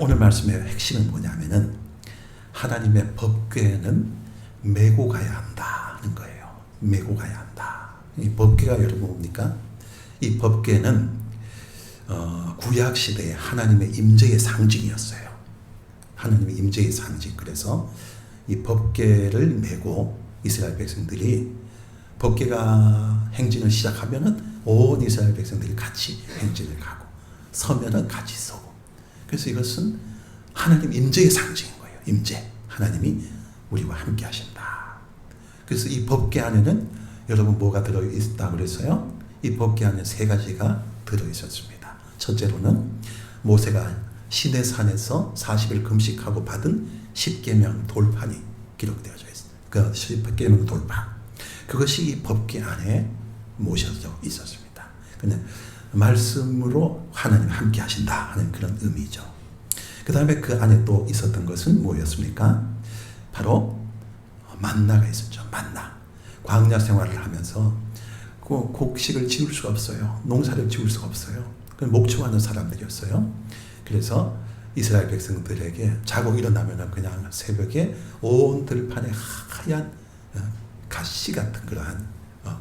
오늘 말씀의 핵심은 뭐냐면은 하나님의 법궤는 메고 가야 한다는 거예요. 메고 가야 한다. 이 법궤가 여러분 뭡니까? 이 법궤는 구약 시대에 하나님의 임재의 상징이었어요. 하나님의 임재의 상징. 그래서 이 법궤를 메고 이스라엘 백성들이 법궤가 행진을 시작하면은 온 이스라엘 백성들이 같이 행진을 가고 서면은 같이 서고. 그래서 이것은 하나님 임재의 상징인 거예요. 임재. 하나님이 우리와 함께 하신다. 그래서 이 법궤 안에는 여러분 뭐가 들어있다 그랬어요? 이 법궤 안에 세 가지가 들어있었습니다. 첫째로는 모세가 시내산에서 40일 금식하고 받은 10계명 돌판이 기록되어져 있어요. 그 10계명 돌판. 그것이 이 법궤 안에 모셔져 있었습니다. 그냥 말씀으로 하나님 함께 하신다 하는 그런 의미죠. 그 다음에 그 안에 또 있었던 것은 뭐였습니까? 바로 만나가 있었죠. 만나. 광야 생활을 하면서 그 곡식을 지을 수가 없어요. 농사를 지을 수가 없어요. 목초하는 사람들이었어요. 그래서 이스라엘 백성들에게 자고 일어나면 그냥 새벽에 온 들판에 하얀 가시 같은 그러한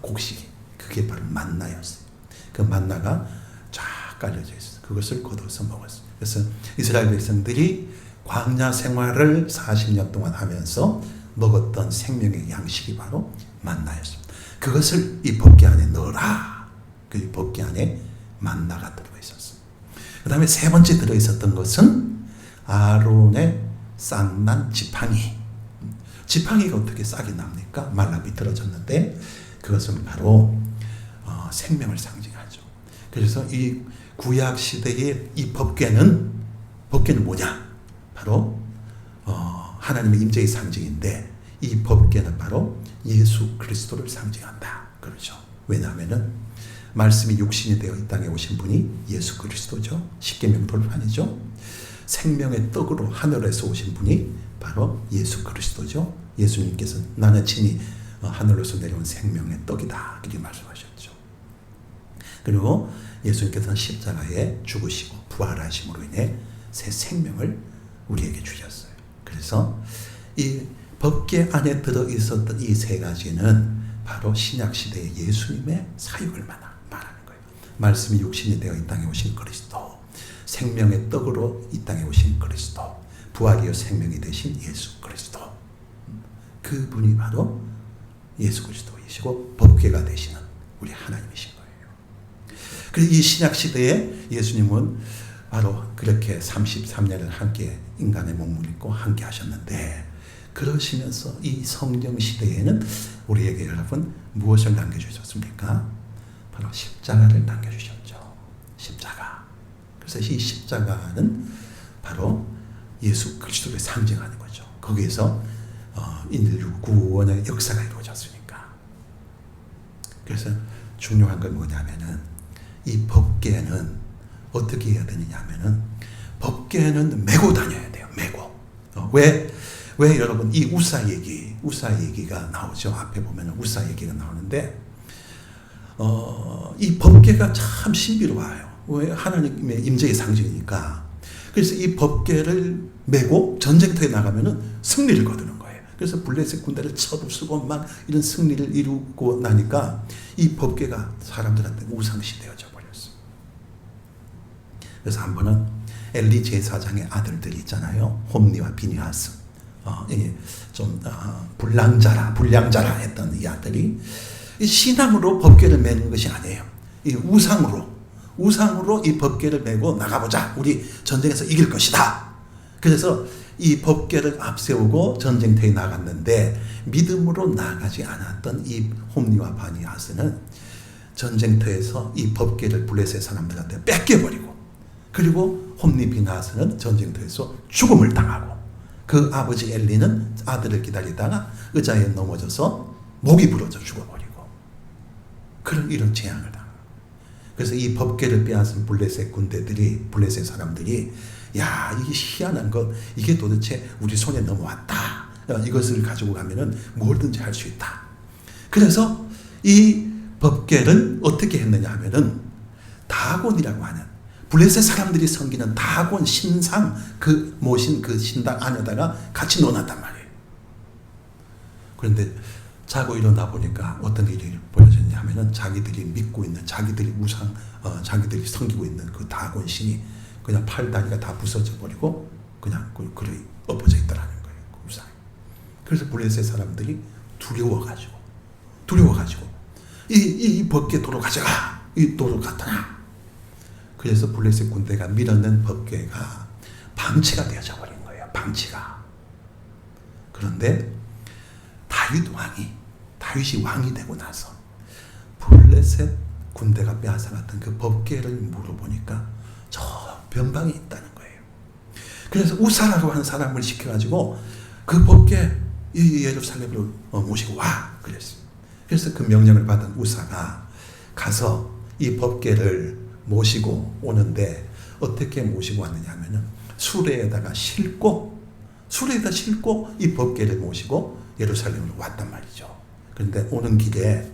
곡식이, 그게 바로 만나였어요. 그 만나가 쫙 깔려져 있어요. 그것을 거둬서 먹었어요. 그래서 이스라엘 백성들이 광야 생활을 40년 동안 하면서 먹었던 생명의 양식이 바로 만나였습니다. 그것을 이 법궤 안에 넣어라. 그 법궤 안에 만나가 들어있었어요. 그 다음에 세 번째 들어있었던 것은 아론의 쌍난 지팡이. 지팡이가 어떻게 싹이 납니까? 말라 비틀어졌는데 그것은 바로 생명을 상징하죠. 그래서 이 구약 시대의 이 법궤는 뭐냐? 바로 하나님의 임재의 상징인데 이 법궤는 바로 예수 그리스도를 상징한다. 그렇죠. 왜냐하면은 말씀이 육신이 되어 이 땅에 오신 분이 예수 그리스도죠. 십계명 돌판이죠. 생명의 떡으로 하늘에서 오신 분이 바로 예수 그리스도죠. 예수님께서 나는 친히 하늘로서 내려온 생명의 떡이다. 그렇게 말씀하셨죠. 그리고 예수님께서는 십자가에 죽으시고 부활하심으로 인해 새 생명을 우리에게 주셨어요. 그래서 이 법궤 안에 들어있었던 이 세 가지는 바로 신약시대의 예수님의 사역을 말하는 거예요. 말씀이 육신이 되어 이 땅에 오신 그리스도, 생명의 떡으로 이 땅에 오신 그리스도, 부활이요 생명이 되신 예수 그리스도. 그분이 바로 예수 그리스도이시고 법궤가 되시는 우리 하나님이신 거예요. 그래서 이 신약시대에 예수님은 바로 그렇게 33년을 함께 인간의 몸을 입고 함께 하셨는데, 그러시면서 이 성령 시대에는 우리에게 여러분 무엇을 남겨주셨습니까? 바로 십자가를 남겨주셨죠. 십자가. 그래서 이 십자가는 바로 예수 그리스도를 상징하는 거죠. 거기에서 인류 구원의 역사가 이루어졌으니까. 그래서 중요한 건 뭐냐면은 이 법궤는 어떻게 해야 되느냐면은 법궤는 메고 다녀야 돼요. 메고. 왜 여러분 이 우사 얘기가 나오죠. 앞에 보면 우사 얘기가 나오는데 이 법궤가 참 신비로워요. 왜? 하나님의 임재의 상징이니까. 그래서 이 법궤를 메고 전쟁터에 나가면은 승리를 거두는 거예요. 그래서 블레셋 군대를 쳐부수고 막 이런 승리를 이루고 나니까 이 법궤가 사람들한테 우상시 되어져 버렸어요. 그래서 한 번은 엘리 제사장의 아들들이 있잖아요. 홈니와 비니하스. 좀 불량자라 했던 이 아들이 신앙으로 법궤를 메는 것이 아니에요. 이 우상으로 이 법궤를 메고 나가보자. 우리 전쟁에서 이길 것이다. 그래서 이 법궤를 앞세우고 전쟁터에 나갔는데 믿음으로 나가지 않았던 이 홈니와 바니하스는 전쟁터에서 이 법궤를 블레셋 사람들한테 뺏겨버리고, 그리고 홈니 비나하스는 전쟁터에서 죽음을 당하고, 그 아버지 엘리는 아들을 기다리다가 의자에 넘어져서 목이 부러져 죽어버리고, 이런 재앙을 당합니다. 그래서 이 법궤를 빼앗은 블레셋 사람들이 야, 이게 희한한 것, 이게 도대체 우리 손에 넘어왔다. 이것을 가지고 가면은 뭐든지 할 수 있다. 그래서 이 법궤를 어떻게 했느냐 하면은 다곤이라고 하는 블레셋 사람들이 섬기는 다곤 신상 그 모신 그 신당 안에다가 같이 넣어놨단 말이에요. 그런데 자고 일어나 보니까 어떤 일이 벌어졌냐 하면은 자기들이 믿고 있는 자기들이 우상 자기들이 섬기고 있는 그 다곤 신이 그냥 팔다리가 다 부서져 버리고 그냥 그리 엎어져 있더라는 거예요. 그 우상이. 그래서 블레셋 사람들이 두려워가지고 이 법궤 도로 가져가, 이 도로 갖다 놔. 그래서 블레셋 군대가 밀어낸 법궤가 방치가 되어져 버린 거예요. 방치가. 그런데 다윗이 왕이 되고 나서 블레셋 군대가 빼앗아갔던 그 법궤를 물어보니까 저 변방에 있다는 거예요. 그래서 우사라고 하는 사람을 시켜가지고 그 법궤 이 예루살렘으로 모시고 와 그랬어요. 그래서 그 명령을 받은 우사가 가서 이 법궤를 모시고 오는데 어떻게 모시고 왔느냐 하면은 수레에다가 싣고 이 법궤를 모시고 예루살렘으로 왔단 말이죠. 그런데 오는 길에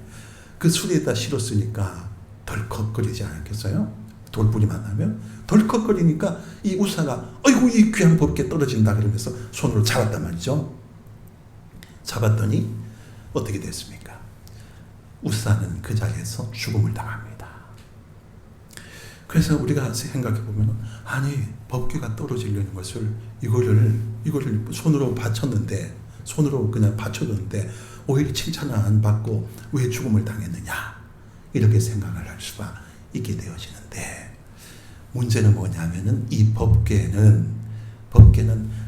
그 수레에다 실었으니까 덜컥거리지 않겠어요? 돌불이 만나면 덜컥거리니까 이 우사가 아이고 이 귀한 법궤 떨어진다 그러면서 손으로 잡았단 말이죠. 잡았더니 어떻게 됐습니까? 우사는 그 자리에서 죽음을 당합니다. 그래서 우리가 생각해 보면 아니 법궤가 떨어지려는 것을 이거를 손으로 받쳤는데 손으로 그냥 받쳐줬는데 오히려 칭찬을 안 받고 왜 죽음을 당했느냐 이렇게 생각을 할 수가 있게 되어지는데 문제는 뭐냐면은 이 법궤는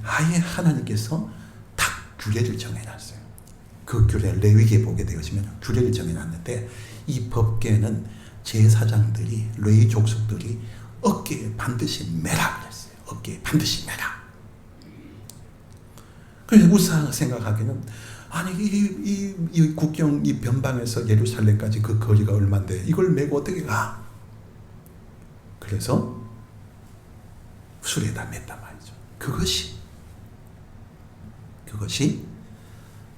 아예 하나님께서 딱 규례를 정해놨어요. 그 규례 레위기에 보게 되어지면 규례를 정해놨는데 이 법궤는 제사장들이 레위 족속들이 어깨에 반드시 매라 그랬어요. 어깨에 반드시 매라. 그래서 우사가 생각하기는 아니 이 국경 이 변방에서 예루살렘까지 그 거리가 얼마인데 이걸 메고 어떻게 가? 그래서 수레에다 맸단 말이죠. 그것이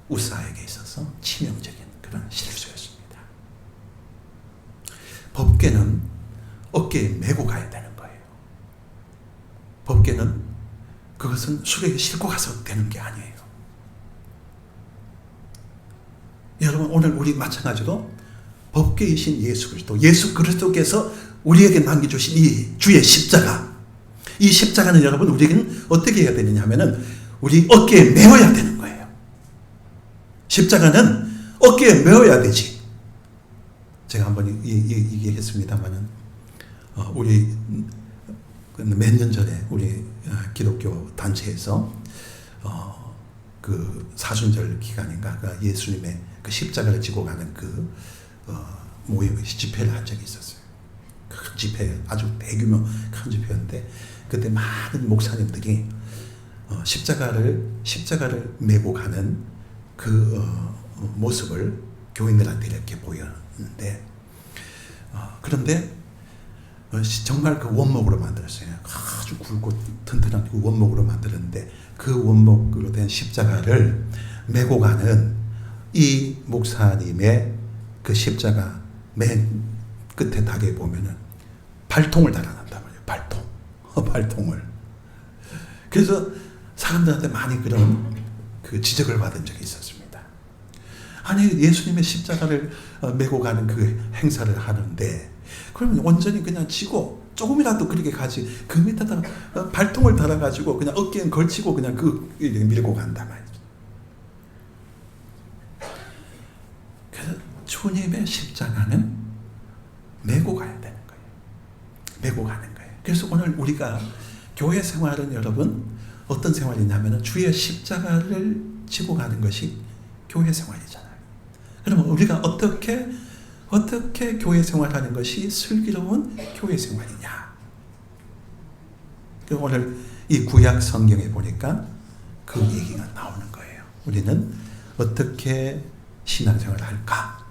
우사에게 있어서 치명적인 그런 실수였습니다. 법궤는 어깨에 메고 가야 되는 거예요. 법궤는 그것은 수레에 싣고 가서 되는 게 아니에요. 여러분 오늘 우리 마찬가지로 법궤이신 예수 그리스도께서 우리에게 남겨주신 이 주의 십자가 이 십자가는 여러분 우리에게는 어떻게 해야 되느냐 하면은 우리 어깨에 메어야 되는 거예요. 십자가는 어깨에 메어야 되지. 제가 한번 얘기했습니다만은 우리 몇 년 전에 우리 기독교 단체에서 그 사순절 기간인가 그 예수님의 그 십자가를 지고 가는 그 모임 집회를 한 적이 있었어요. 큰 집회 아주 대규모 큰 집회였는데 그때 많은 목사님들이 십자가를 메고 가는 그 모습을 교인들한테 이렇게 보였는데 그런데 정말 그 원목으로 만들었어요. 아주 굵고 튼튼한 그 원목으로 만들었는데 그 원목으로 된 십자가를 메고 가는 이 목사님의 그 십자가 맨 끝에 닥에 보면은 발통을 달아놨단 말이에요. 발통을. 그래서 사람들한테 많이 그런 그 지적을 받은 적이 있었습니다. 아니 예수님의 십자가를 메고 가는 그 행사를 하는데 그러면 온전히 그냥 지고 조금이라도 그렇게 가지 그 밑에다가 발통을 달아가지고 그냥 어깨에 걸치고 그냥 그 밀고 간단 말이죠. 그래서 주님의 십자가는 메고 가야 되는 거예요. 메고 가는 거예요. 그래서 오늘 우리가 교회 생활은 여러분 어떤 생활이냐면 주의 십자가를 지고 가는 것이 교회 생활이잖아요. 그러면 우리가 어떻게 교회 생활하는 것이 슬기로운 교회 생활이냐? 오늘 이 구약 성경에 보니까 그 얘기가 나오는 거예요. 우리는 어떻게 신앙생활을 할까?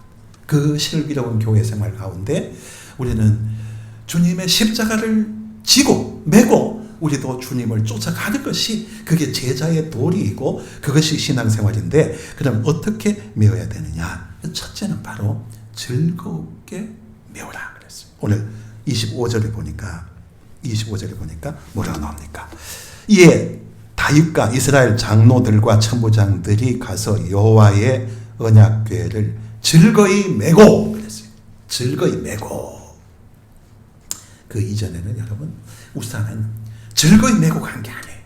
그 슬기로운 교회 생활 가운데 우리는 주님의 십자가를 지고 메고 우리도 주님을 쫓아가는 것이 그게 제자의 도리이고 그것이 신앙생활인데 그럼 어떻게 메어야 되느냐? 첫째는 바로 즐겁게 메어라 그랬어요. 오늘 25절에 보니까 25절에 보니까 뭐라고 나옵니까? 이에 다윗과 이스라엘 장로들과 천부장들이 가서 여호와의 언약궤를 즐거이 메고 그랬어요. 즐거이 메고. 그 이전에는 여러분 우사는 즐거이 메고 간 게 아니에요.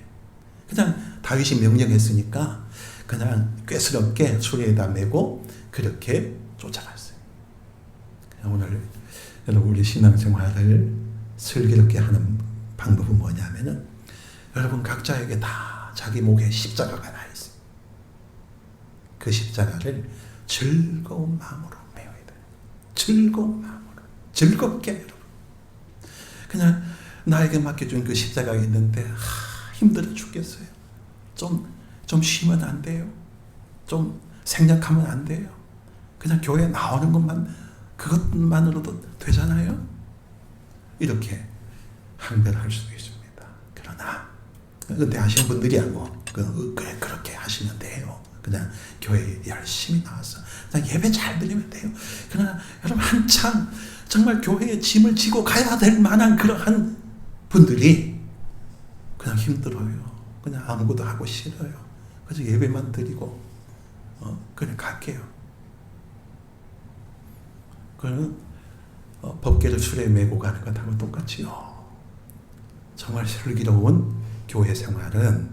그냥 다윗이 명령했으니까 그냥 꾀스럽게 수레에다 메고 그렇게 쫓아갔어요. 오늘 여러분 우리 신앙생활을 슬기롭게 하는 방법은 뭐냐면은 여러분 각자에게 다 자기 목에 십자가가 나 있어요. 그 십자가를 즐거운 마음으로 메어야 돼요. 즐거운 마음으로. 즐겁게 여러분. 그냥 나에게 맡겨준 그 십자가가 있는데 힘들어 죽겠어요. 좀 쉬면 안 돼요. 좀 생략하면 안 돼요. 그냥 교회 나오는 것만 그것만으로도 되잖아요. 이렇게 항변할 수도 있습니다. 그러나 은퇴하신 분들이야 그래 그렇게 하시면 돼요. 그냥 교회에 열심히 나와서 그냥 예배 잘 드리면 돼요. 그러나 여러분 한창 정말 교회에 짐을 지고 가야 될 만한 그러한 분들이 그냥 힘들어요. 그냥 아무것도 하고 싫어요. 그래서 예배만 드리고 그냥 갈게요. 그러면 법궤를 수레에 메고 가는 것하고 똑같지요. 정말 슬기로운 교회 생활은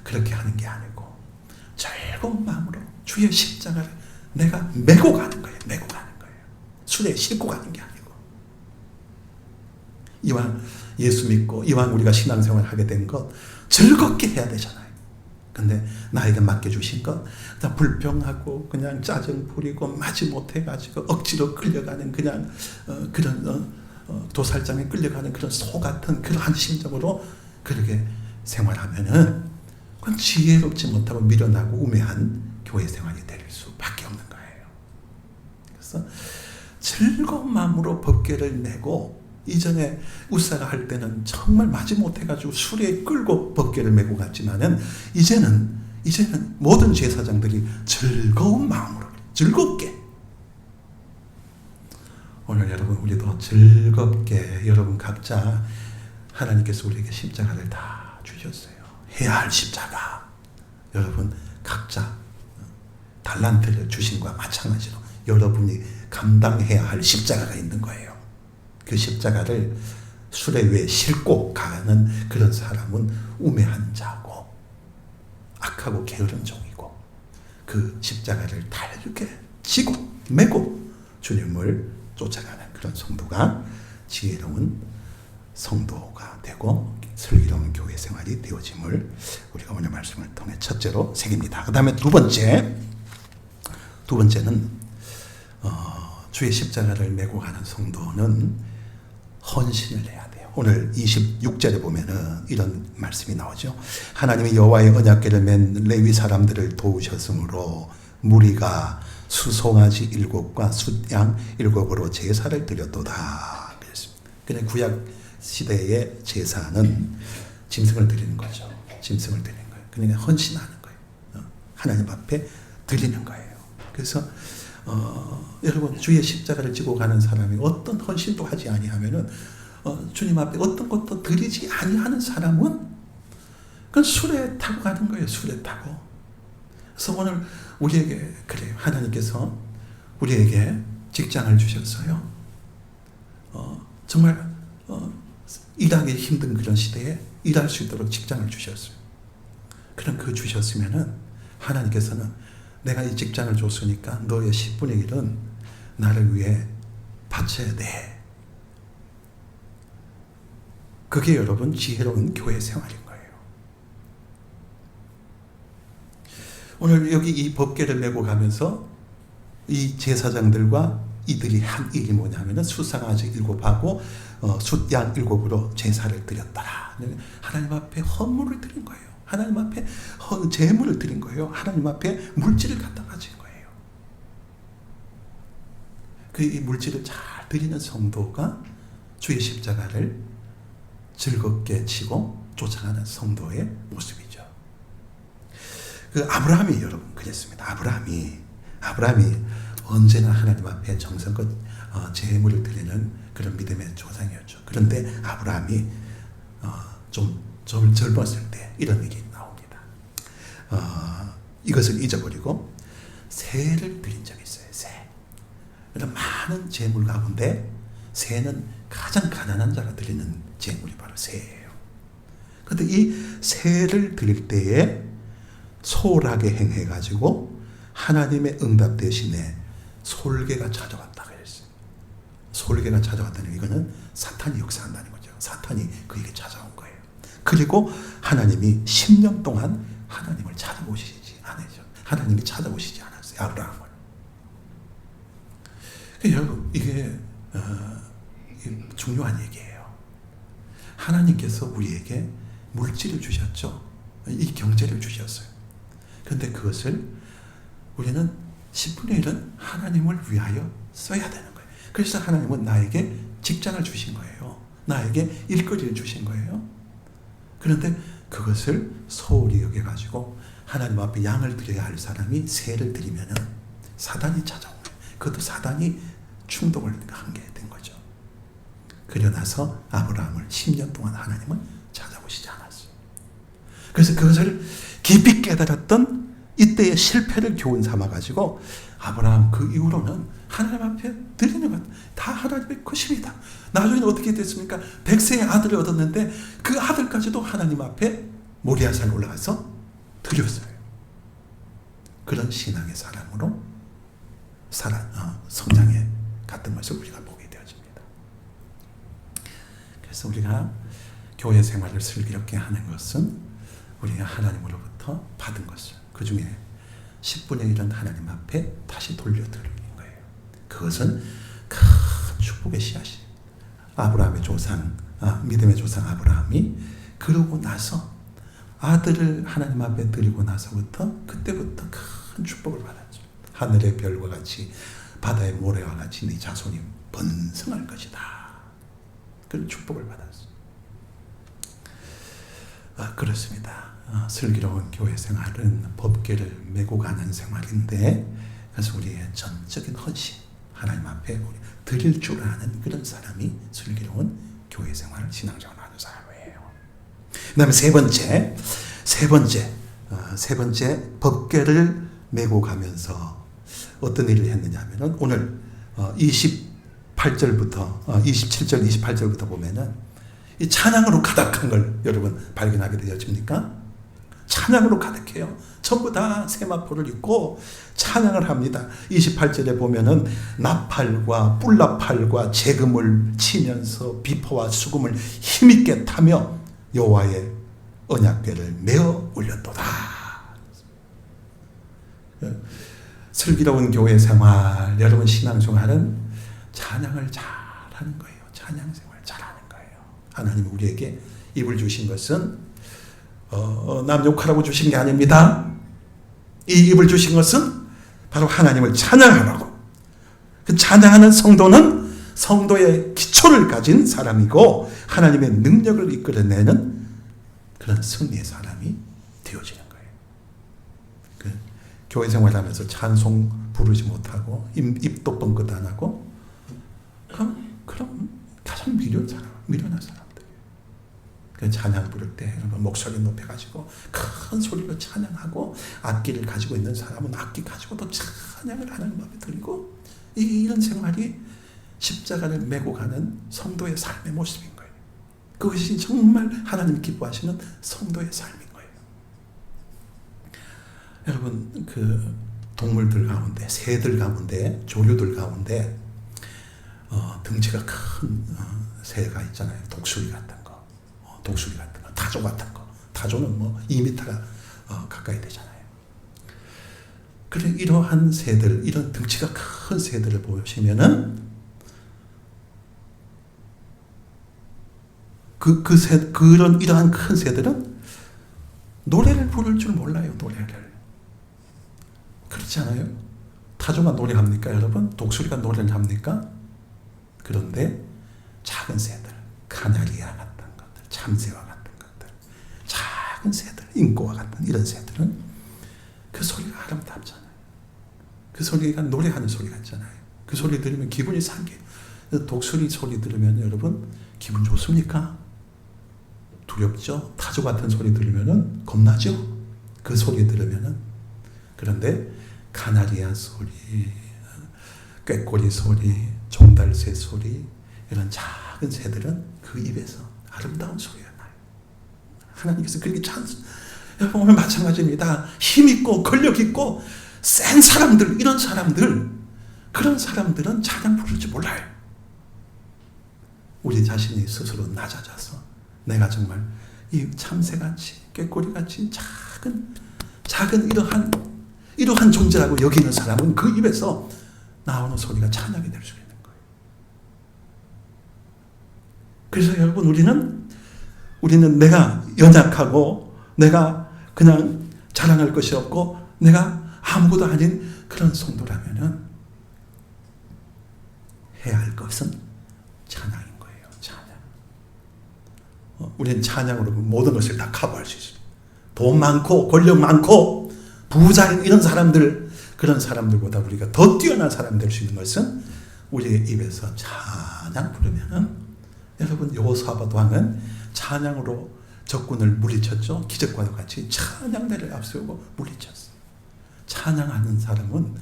그렇게 하는 게 아니고 즐거운 마음으로 주의 십자가를 내가 메고 가는 거예요. 메고 가는 거예요. 수레에 싣고 가는 게 아니고. 이왕 예수 믿고 이왕 우리가 신앙생활 하게 된 것 즐겁게 해야 되잖아요. 근데 나에게 맡겨주신 것 불평하고 그냥 짜증 부리고 마지 못해가지고 억지로 끌려가는 그냥 그런 도살장에 끌려가는 그런 소 같은 그러한 심정으로 그렇게 생활하면은 그건 지혜롭지 못하고 미련하고 우매한 교회 생활이 될 수밖에 없는 거예요. 그래서 즐거운 마음으로 법궤를 메고 이전에 우사가 할 때는 정말 마지못해가지고 수레에 끌고 법궤를 메고 갔지만은 이제는 모든 제사장들이 즐거운 마음으로 즐겁게 오늘 여러분 우리도 즐겁게 여러분 각자 하나님께서 우리에게 십자가를 다 주셨어요. 해야 할 십자가 여러분 각자 달란트를 주신 것과 마찬가지로 여러분이 감당해야 할 십자가가 있는 거예요. 그 십자가를 수레 위에 싣고 가는 그런 사람은 우매한 자고 악하고 게으른 종이고 그 십자가를 달게 지고 메고 주님을 쫓아가는 그런 성도가 지혜로운 성도가 되고 슬기로운 교회 생활이 되어짐을 우리가 오늘 말씀을 통해 첫째로 새깁니다. 그 다음에 두 번째는 주의 십자가를 메고 가는 성도는 헌신을 해야 돼요. 오늘 26절에 보면은 이런 말씀이 나오죠. 하나님이 여호와의 언약궤를 맨 레위 사람들을 도우셨으므로 무리가 수송아지 7과 숫양 7으로 제사를 드렸도다. 그랬습니다. 그냥 구약 시대의 제사는 짐승을 드리는 거죠. 짐승을 드리는 거예요. 그러니까 헌신하는 거예요. 하나님 앞에 드리는 거예요. 그래서 여러분 주의 십자가를 지고 가는 사람이 어떤 헌신도 하지 아니하면은 주님 앞에 어떤 것도 드리지 아니하는 사람은 그건 수레 타고 가는 거예요. 수레 타고. 그래서 오늘 우리에게 그래요. 하나님께서 우리에게 직장을 주셨어요. 정말 일하기 힘든 그런 시대에 일할 수 있도록 직장을 주셨어요. 그럼 그 주셨으면은 하나님께서는 내가 이 직장을 줬으니까 너의 10분의 1은 나를 위해 바쳐야 돼. 그게 여러분 지혜로운 교회 생활인 거예요. 오늘 여기 이 법궤를 메고 가면서 이 제사장들과 이들이 한 일이 뭐냐면은 수상아지 7하고 숫양 7으로 제사를 드렸더라. 하나님 앞에 헌물을 드린 거예요. 하나님 앞에 제물을 드린 거예요. 하나님 앞에 물질을 갖다 바친 거예요. 이 물질을 잘 드리는 성도가 주의 십자가를 즐겁게 지고 쫓아가는 성도의 모습이죠. 그 아브라함이 여러분 그랬습니다. 아브라함이 언제나 하나님 앞에 정성껏 제물을 드리는 그런 믿음의 조상이었죠. 그런데 아브라함이 좀 젊었을 때 이런 일이 나옵니다. 이것을 잊어버리고 새를 드린 적이 있어요. 새. 많은 재물 가운데 새는 가장 가난한 자가 드리는 재물이 바로 새예요. 그런데 이 새를 드릴 때에 소홀하게 행해가지고 하나님의 응답 대신에 솔개가 찾아왔다고 했어요. 솔개가 찾아왔다는 이거는 사탄이 역사한다는 거죠. 사탄이 그에게 찾아온 거예요. 그리고 하나님이 10년 동안 하나님을 찾아오시지 않으셨죠. 하나님이 찾아오시지 않았어요. 아브라함을. 여러분 이게 중요한 얘기예요. 하나님께서 우리에게 물질을 주셨죠. 이 경제를 주셨어요. 그런데 그것을 우리는 10분의 1은 하나님을 위하여 써야 되는 거예요. 그래서 하나님은 나에게 직장을 주신 거예요. 나에게 일거리를 주신 거예요. 그런데 그것을 소홀히 여겨가지고 하나님 앞에 양을 드려야 할 사람이 새를 드리면은 사단이 찾아오는 거예요. 그것도 사단이 충동을 한 게 된 거죠. 그러나서 아브라함을 10년 동안 하나님은 찾아오시지 않았어요. 그래서 그것을 깊이 깨달았던 이때의 실패를 교훈 삼아가지고 아브라함 그 이후로는 하나님 앞에 드리는 것 다 하나님의 것입니다. 나중에는 어떻게 됐습니까? 100세의 아들을 얻었는데 그 아들까지도 하나님 앞에 모리아산에 올라가서 드렸어요. 그런 신앙의 사람으로 성장해 갔던 것을 우리가 보게 되어집니다. 그래서 우리가 교회 생활을 슬기롭게 하는 것은 우리가 하나님으로부터 받은 것을 그 중에 10분의 1은 하나님 앞에 다시 돌려드리는 거예요. 그것은 큰 축복의 씨앗이 아브라함의 조상, 믿음의 조상 아브라함이 그러고 나서 아들을 하나님 앞에 드리고 나서부터 그때부터 큰 축복을 받았죠. 하늘의 별과 같이 바다의 모래와 같이 네 자손이 번성할 것이다. 그런 축복을 받았어요. 그렇습니다. 슬기로운 교회 생활은 법궤를 메고 가는 생활인데 그래서 우리의 전적인 헌신 하나님 앞에 우리 드릴 줄 아는 그런 사람이 슬기로운 교회 생활 신앙생활을 하는 사람이에요. 그 다음에 세 번째 법궤를 메고 가면서 어떤 일을 했느냐 하면은 오늘 27절, 28절부터 보면은 이 찬양으로 가득한 걸 여러분 발견하게 되어집니까? 찬양으로 가득해요. 전부 다 세마포를 입고 찬양을 합니다. 28절에 보면은 나팔과 뿔나팔과 재금을 치면서 비포와 수금을 힘있게 타며 여호와의 언약궤를 메어 올렸도다. 슬기로운 교회 생활, 여러분 신앙생활은 찬양을 잘하는 거예요. 찬양 생활 잘하는 거예요. 하나님 우리에게 입을 주신 것은 남 욕하라고 주신 게 아닙니다. 이 입을 주신 것은 바로 하나님을 찬양하라고. 그 찬양하는 성도는 성도의 기초를 가진 사람이고 하나님의 능력을 이끌어내는 그런 승리의 사람이 되어지는 거예요. 그 교회 생활하면서 찬송 부르지 못하고 입도 뻥끗 안 하고 그럼 가장 미련한 사람들. 그 찬양 부를 때 목소리 높여가지고 큰 소리로 찬양하고 악기를 가지고 있는 사람은 악기 가지고도 찬양을 하는 마음이 들고 이런 생활이 십자가를 메고 가는 성도의 삶의 모습인 거예요. 그것이 정말 하나님 기뻐하시는 성도의 삶인 거예요. 여러분 그 동물들 가운데 새들 가운데 조류들 가운데 등치가 큰 새가 있잖아요. 독수리 같은 거, 타조 같은 거. 타조는 뭐 2m가 가까이 되잖아요. 그래 이러한 새들, 이런 등치가 큰 새들을 보시면은 이러한 큰 새들은 노래를 부를 줄 몰라요. 노래를. 그렇지 않아요? 타조가 노래합니까, 여러분? 독수리가 노래를 합니까? 그런데 작은 새들, 카나리아 같은 것들, 참새와 같은 것들, 작은 새들, 인꼬와 같은 이런 새들은 그 소리가 아름답잖아요. 그 소리가 노래하는 소리 같잖아요. 그 소리 들으면 기분이 상쾌해요. 독수리 소리 들으면 여러분 기분 좋습니까? 두렵죠. 타조 같은 소리 들으면은 겁나죠. 그 소리 들으면은. 그런데 카나리아 소리, 꾀꼬리 소리, 종달새 소리, 이런 작은 새들은 그 입에서 아름다운 소리가 나요. 하나님께서 그렇게 여러분 오늘 마찬가지입니다. 힘 있고 권력 있고 센 사람들, 이런 사람들, 그런 사람들은 찬양 부를 줄 몰라요. 우리 자신이 스스로 낮아져서 내가 정말 이 참새같이 꾀꼬리같이 작은 이러한 존재라고 여기는 사람은 그 입에서 나오는 소리가 찬양이 될 수 있는 거예요. 그래서 여러분 우리는 내가 연약하고 내가 그냥 자랑할 것이 없고 내가 아무것도 아닌 그런 성도라면은 해야 할 것은 찬양인 거예요. 찬양. 우리는 찬양으로 모든 것을 다 커버할 수 있습니다. 돈 많고 권력 많고 부자인 이런 사람들, 그런 사람들보다 우리가 더 뛰어난 사람이 될 수 있는 것은 우리의 입에서 찬양 부르면은, 여러분 여호사밧 왕은 찬양으로 적군을 물리쳤죠. 기적과도 같이 찬양대를 앞세우고 물리쳤어요. 찬양하는 사람은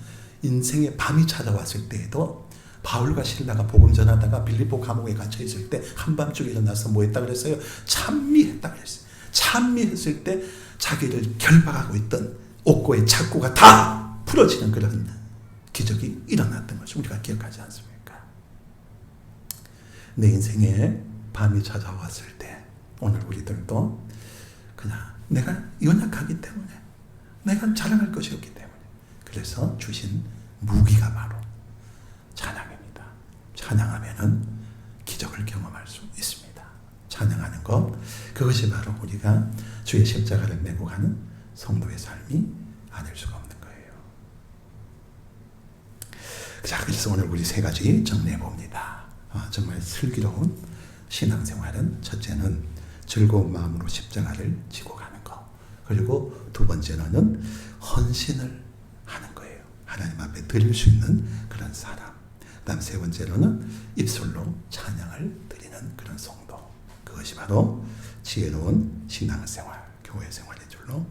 인생의 밤이 찾아왔을 때에도 바울과 실라가 복음 전하다가 빌립보 감옥에 갇혀 있을 때 한밤중에 일어나서 뭐 했다 그랬어요? 찬미했다 그랬어요. 찬미했을 때 자기를 결박하고 있던 옥고의 착고가 다 풀어지는 그런 기적이 일어났던 것을 우리가 기억하지 않습니까? 내 인생에 밤이 찾아왔을 때 오늘 우리들도 그냥 내가 연약하기 때문에, 내가 자랑할 것이 없기 때문에, 그래서 주신 무기가 바로 찬양입니다. 찬양하면은 기적을 경험할 수 있습니다. 찬양하는 것, 그것이 바로 우리가 주의 십자가를 메고 가는 성도의 삶이 아닐 수가 없는 거예요. 자, 그래서 오늘 우리 세 가지 정리해 봅니다. 정말 슬기로운 신앙생활은 첫째는 즐거운 마음으로 십자가를 지고 가는 것, 그리고 두 번째로는 헌신을 하는 거예요. 하나님 앞에 드릴 수 있는 그런 사람. 그다음 세 번째로는 입술로 찬양을 드리는 그런 성도. 그것이 바로 지혜로운 신앙생활, 교회 생활의 줄로